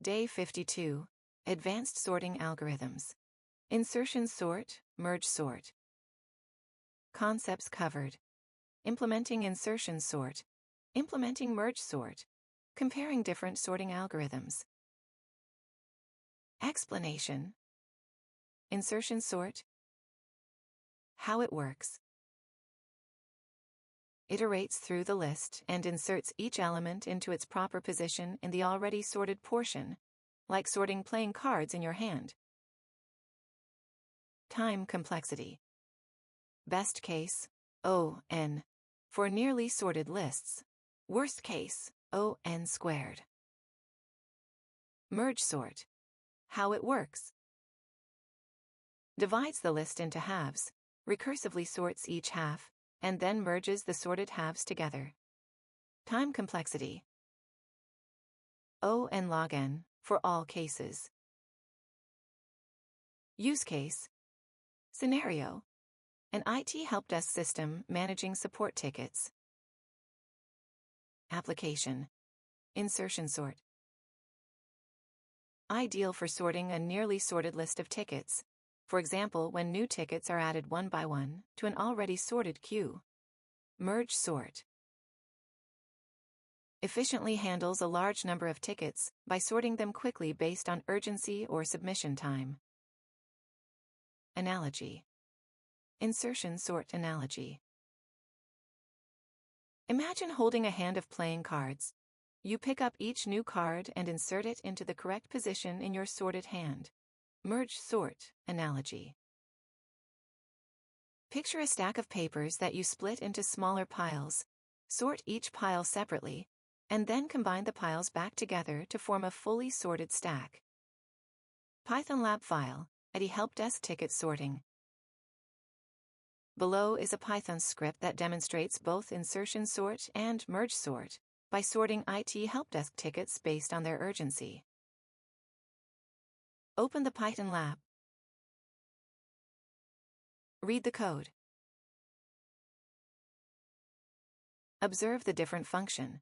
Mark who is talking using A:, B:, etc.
A: Day 52. Advanced Sorting Algorithms. Insertion sort, merge sort. Concepts covered. Implementing insertion sort. Implementing merge sort. Comparing different sorting algorithms. Explanation. Insertion sort. How it works. Iterates through the list and inserts each element into its proper position in the already sorted portion, like sorting playing cards in your hand. Time complexity. Best case, O(n), for nearly sorted lists. Worst case, O(n) squared. Merge sort. How it works. Divides the list into halves, recursively sorts each half, and then merges the sorted halves together. Time complexity. O(n) log n, for all cases. Use case. Scenario. An IT help desk system managing support tickets. Application. Insertion sort. Ideal for sorting a nearly sorted list of tickets. For example, when new tickets are added one by one to an already sorted queue. Merge sort. Efficiently handles a large number of tickets by sorting them quickly based on urgency or submission time. Analogy. Insertion sort analogy. Imagine holding a hand of playing cards. You pick up each new card and insert it into the correct position in your sorted hand. Merge sort analogy. Picture a stack of papers that you split into smaller piles. Sort each pile separately, and then combine the piles back together to form a fully sorted stack. Python lab file, IT help desk ticket sorting. Below is a Python script that demonstrates both insertion sort and merge sort by sorting IT help desk tickets based on their urgency. Open the Python lab. Read the code. Observe the different function.